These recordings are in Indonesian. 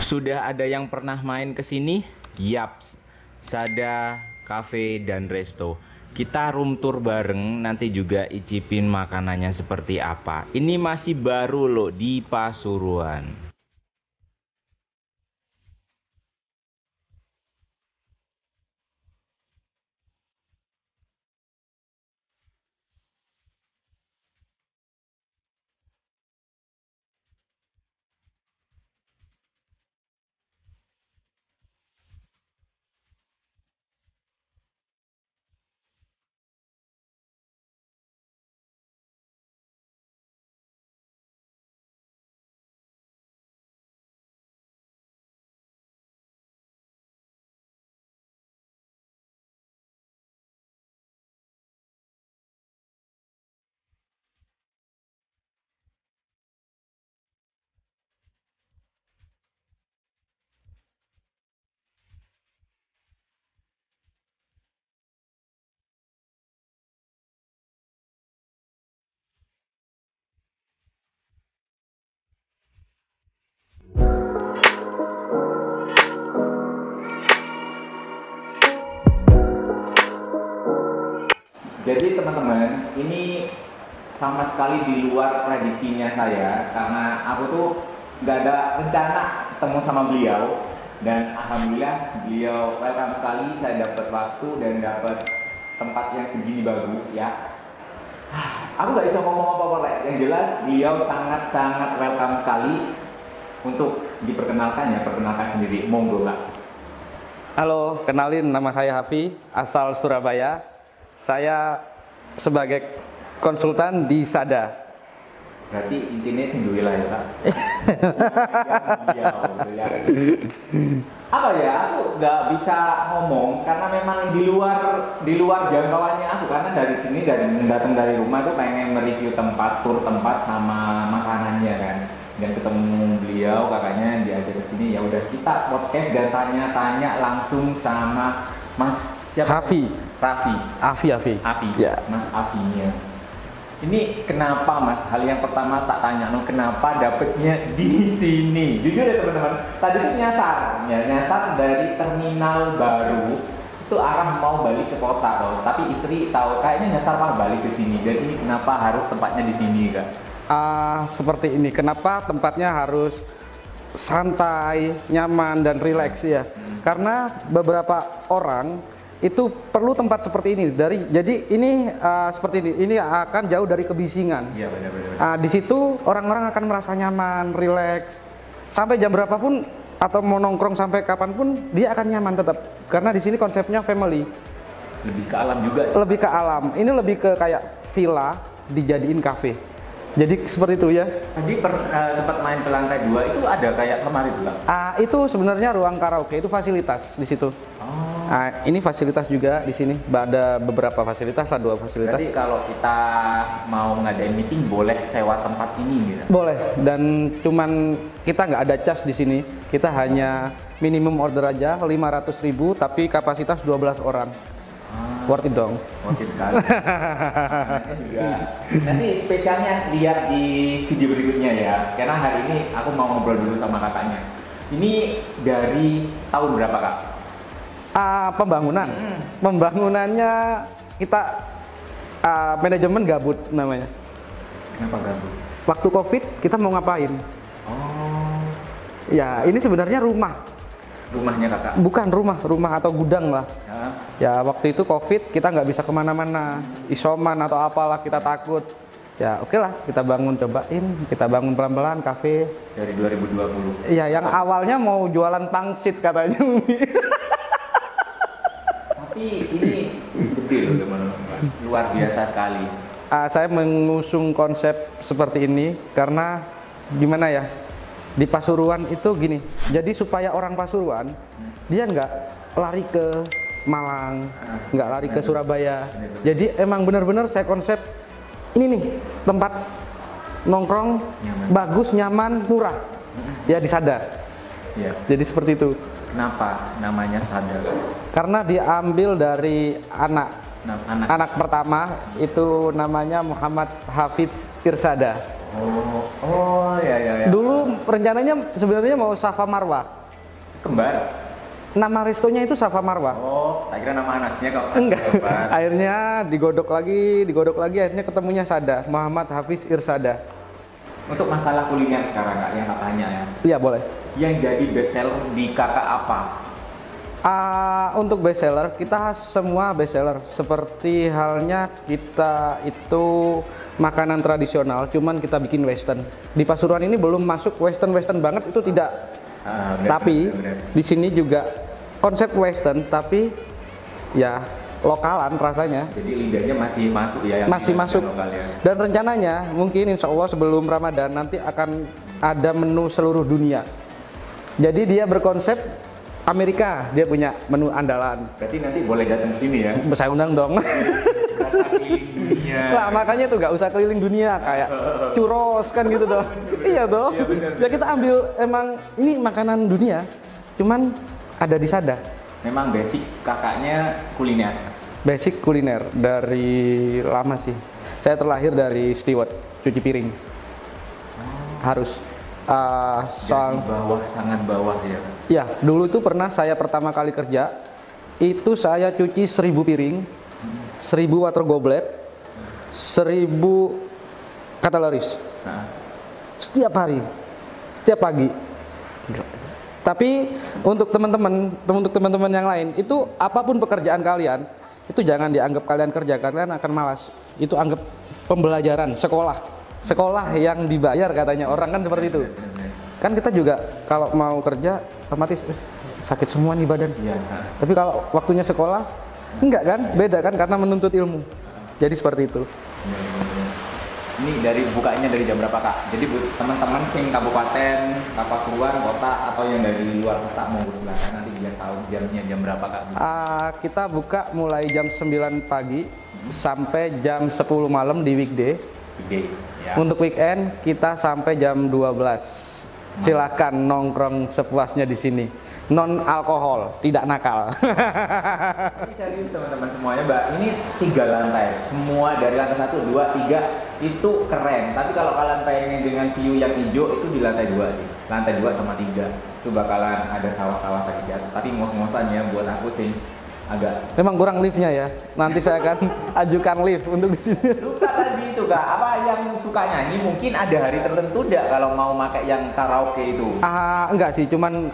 Sudah ada yang pernah main ke sini? Yaps, Sada Cafe dan Resto. Kita room tour bareng, nanti juga icipin makanannya seperti apa. Ini masih baru loh di Pasuruan. Jadi teman-teman, ini sama sekali di luar prediksinya saya karena aku tuh nggak ada rencana ketemu sama beliau dan alhamdulillah beliau welcome sekali. Saya dapat waktu dan dapat tempat yang segini bagus ya. Aku nggak bisa ngomong apa-apa, Rek. Yang jelas beliau sangat-sangat welcome sekali. Untuk diperkenalkan ya, perkenalkan sendiri, monggo Mbak. Halo, kenalin nama saya Hafi, asal Surabaya. Saya sebagai konsultan di Sada. Berarti intinya sendiri lah ya Pak. Apa ya, aku nggak bisa ngomong karena memang di luar jangkauannya aku, karena dari sini datang dari rumah tuh pengen mereview tempat, tur tempat sama makanannya kan. Dan ketemu beliau, kakaknya diajak ke sini, ya udah kita podcast dan tanya-tanya langsung sama Mas siapa? Hafi. Afi. Ya. Mas Afinya. Ini kenapa Mas? Hal yang pertama tak tanya, kenapa dapetnya di sini? Jujur ya teman-teman, tadi tuh nyasar dari terminal baru itu arah mau balik ke kota loh. Tapi istri tahu kayaknya nyasar mau balik ke sini. Dan ini kenapa harus tempatnya di sini Kak? Seperti ini. Kenapa tempatnya harus santai, nyaman dan rileks ya? Karena beberapa orang itu perlu tempat seperti ini. Jadi ini seperti ini. Ini akan jauh dari kebisingan. Iya benar. Di situ orang-orang akan merasa nyaman, rileks. Sampai jam berapapun atau mau nongkrong sampai kapanpun dia akan nyaman tetap. Karena di sini konsepnya family. Lebih ke alam juga sih. Lebih ke alam. Ini lebih ke kayak villa dijadiin cafe. Jadi seperti itu ya. Tadi sempat main ke lantai 2 itu ada kayak lemari juga. Itu sebenarnya ruang karaoke, itu fasilitas di situ. Ini fasilitas juga di sini. Ada beberapa fasilitas, ada 2 fasilitas. Jadi kalau kita mau ngadain meeting boleh sewa tempat ini gitu. Boleh, dan cuman kita nggak ada cas di sini. Kita hanya minimum order aja 500.000 tapi kapasitas 12 orang. Worth it dong. Worth it sekali. Juga. Nanti spesialnya lihat di video berikutnya ya. Karena hari ini aku mau ngobrol dulu sama kakaknya. Ini dari tahun berapa Kak? Pembangunan. Pembangunannya kita manajemen gabut namanya. Kenapa gabut? Waktu COVID kita mau ngapain? Ya ini sebenarnya rumah. Rumahnya kakak? Bukan rumah atau gudang lah. Ya waktu itu COVID kita nggak bisa kemana-mana, isoman atau apalah, kita takut. Ya oke lah, kita bangun pelan-pelan kafe. Dari 2020? Iya, yang awalnya mau jualan pangsit katanya. Tapi ini gede loh teman-teman, luar biasa sekali. Saya mengusung konsep seperti ini karena gimana ya, di Pasuruan itu gini, jadi supaya orang Pasuruan dia nggak lari ke Malang, nggak lari ke Surabaya. Jadi emang benar-benar saya konsep ini nih, tempat nongkrong bagus, nyaman, murah. Ya di Sada. Ya. Jadi seperti itu. Kenapa namanya Sada? Karena diambil dari anak pertama, itu namanya Muhammad Hafiz Irsada. Oh ya. Dulu rencananya sebenarnya mau Safa Marwa. Kembar. Nama restonya itu Safa Marwa. Oh, tak kira nama anaknya kok. Enggak. Kembar. Akhirnya digodok lagi, akhirnya ketemunya Sada, Muhammad Hafiz Irsada. Untuk masalah kuliner sekarang Kak, yang katanya ya. Iya, boleh. Yang jadi best seller di Kakak apa? Untuk best seller, kita semua best seller. Seperti halnya kita itu makanan tradisional, cuman kita bikin western. Di Pasuruan ini belum masuk western banget, itu tidak. Tapi di sini juga konsep western, tapi ya lokalan rasanya. Jadi lidahnya masih masuk ya? Yang masih masuk. Lokal, ya? Dan rencananya mungkin insya Allah sebelum Ramadan nanti akan ada menu seluruh dunia. Jadi dia berkonsep Amerika, dia punya menu andalan. Berarti nanti boleh datang ke sini ya? Saya undang dong. Rasa keliling dunia. Lah makanya tuh nggak usah keliling dunia kayak churros kan gitu toh. Iya toh. Iya, bener. Ya kita ambil emang ini makanan dunia, cuman ada di Sada. Memang basic kakaknya kuliner. Basic kuliner dari lama sih. Saya terlahir dari steward, cuci piring. Harus. Soal bawah, sangat bawah ya. Ya, dulu itu pernah saya pertama kali kerja, itu saya cuci 1000 piring, 1000 water goblet, 1000 cutleries. Setiap hari, setiap pagi. Tapi untuk teman-teman yang lain, itu apapun pekerjaan kalian, itu jangan dianggap kalian kerja, kalian akan malas. Itu anggap pembelajaran, sekolah yang dibayar katanya orang kan seperti itu. Kan kita juga kalau mau kerja otomatis sakit semua nih badan. Ya. Tapi kalau waktunya sekolah enggak kan? Beda kan karena menuntut ilmu. Jadi seperti itu. Ini dari bukanya dari jam berapa Kak? Jadi teman-teman sing kabupaten, Pasuruan, kota atau yang dari luar kota mau silakan nanti biar tahu jamnya jam berapa Kak? Kita buka mulai jam 9 pagi sampai jam 10 malam di weekday. Ya. Untuk weekend kita sampai jam 12. Silakan nongkrong sepuasnya di sini. Non alkohol, tidak nakal. Ini serius teman-teman semuanya, Mbak. Ini 3 lantai. Semua dari lantai 1, 2, 3 itu keren. Tapi kalau kalian pengen dengan view yang hijau itu di lantai 2 sih. Lantai 2 sama 3. Itu bakalan ada sawah-sawah tadi jatuh. Tapi ngos-ngosan ya buat aku sih agak. Memang kurang liftnya ya. Nanti saya akan ajukan lift untuk di sini. Lupa tadi itu Kak, apa yang suka nyanyi mungkin ada hari tertentu enggak kalau mau pakai yang karaoke itu? Enggak sih, cuman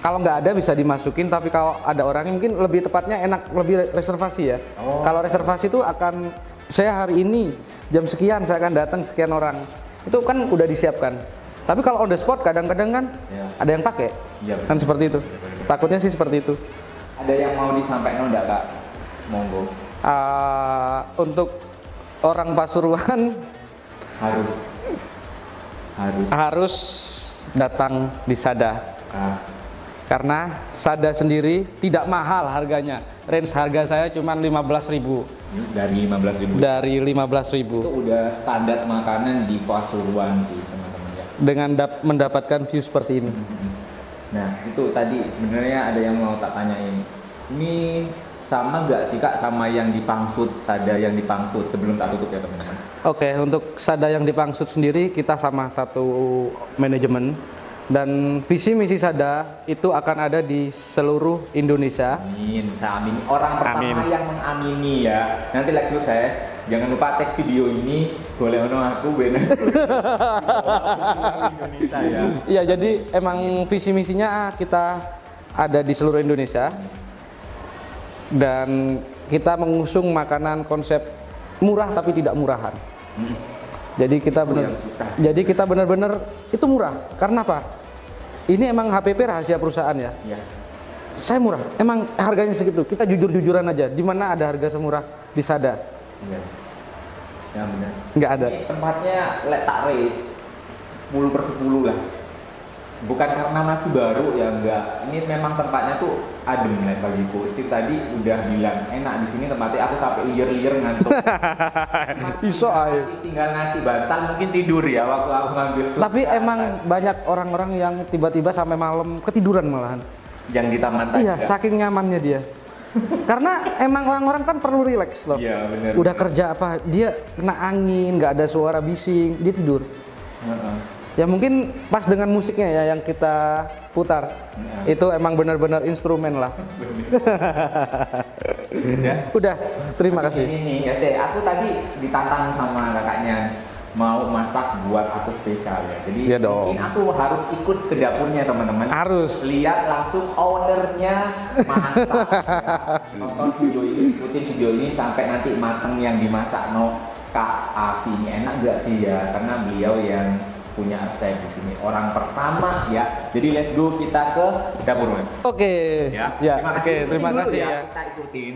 kalau nggak ada bisa dimasukin, tapi kalau ada orangnya mungkin lebih tepatnya enak lebih reservasi ya. Kalau reservasi itu akan saya hari ini jam sekian saya akan datang sekian orang. Itu kan udah disiapkan. Tapi kalau on the spot kadang-kadang kan ada yang pakai. Ya, kan seperti itu. Takutnya sih seperti itu. Ada yang mau disampaikan enggak Kak? Monggo. Untuk orang Pasuruan harus datang di Sada. Karena Sada sendiri tidak mahal harganya. Range harga saya cuma 15.000. Dari 15.000. Dari 15.000. Itu udah standar makanan di Pasuruan sih teman-teman ya. Dengan mendapatkan view seperti ini. Nah itu tadi sebenarnya ada yang mau tak tanyain. Ini sama nggak sih Kak sama yang di Pangsut, Sada yang di Pangsut sebelum tak tutup ya teman-teman? Oke, untuk Sada yang di Pangsut sendiri kita sama satu manajemen. Dan visi misi Sada itu akan ada di seluruh Indonesia. Amin, saya amin. Orang pertama yang mengamini ya. Nanti like sukses. Jangan lupa tag video ini boleh ono aku bener. Indonesia ya. Iya, jadi emang visi misinya kita ada di seluruh Indonesia. Dan kita mengusung makanan konsep murah tapi tidak murahan. Jadi kita benar-benar itu murah. Karena apa? Ini emang HPP rahasia perusahaan ya. Saya murah. Emang harganya segitu. Kita jujur-jujuran aja. Di mana ada harga semurah di Sada? Ya benar. Nggak ada. Ini tempatnya letak rate 10/10 lah. Bukan karena masih baru ya enggak. Ini memang tempatnya tuh adem lah bagiku. Steve tadi udah bilang enak di sini tempatnya. Aku sampai liar-liar ngantuk. Iso aja. Tinggal ngasih bantal mungkin tidur ya waktu aku ngambil. Tapi emang banyak orang-orang yang tiba-tiba sampai malam ketiduran malahan. Yang di taman tadi. Iya, saking nyamannya dia. Karena emang orang-orang kan perlu rileks loh. Iya benar. Udah kerja apa, dia kena angin, nggak ada suara bising, dia tidur. Ya mungkin pas dengan musiknya ya yang kita putar. Itu emang benar-benar instrumen lah. Udah, terima kasih. Ini ya sih, aku tadi ditantang sama kakaknya mau masak buat aku spesial ya. Jadi Iya dong. mungkin aku harus ikut ke dapurnya teman-teman. Harus. Lihat langsung ownernya masak. Ya. Nonton video ini, ikutin video ini sampai nanti mateng yang dimasak Kak Afi ini enak gak sih ya? Karena beliau yang punya resep di sini, orang pertama ya. Jadi let's go kita ke dapur. Oke. Ya. Ya, Terima kasih. terima Ikutin dulu kasih ya. Kita ikutin.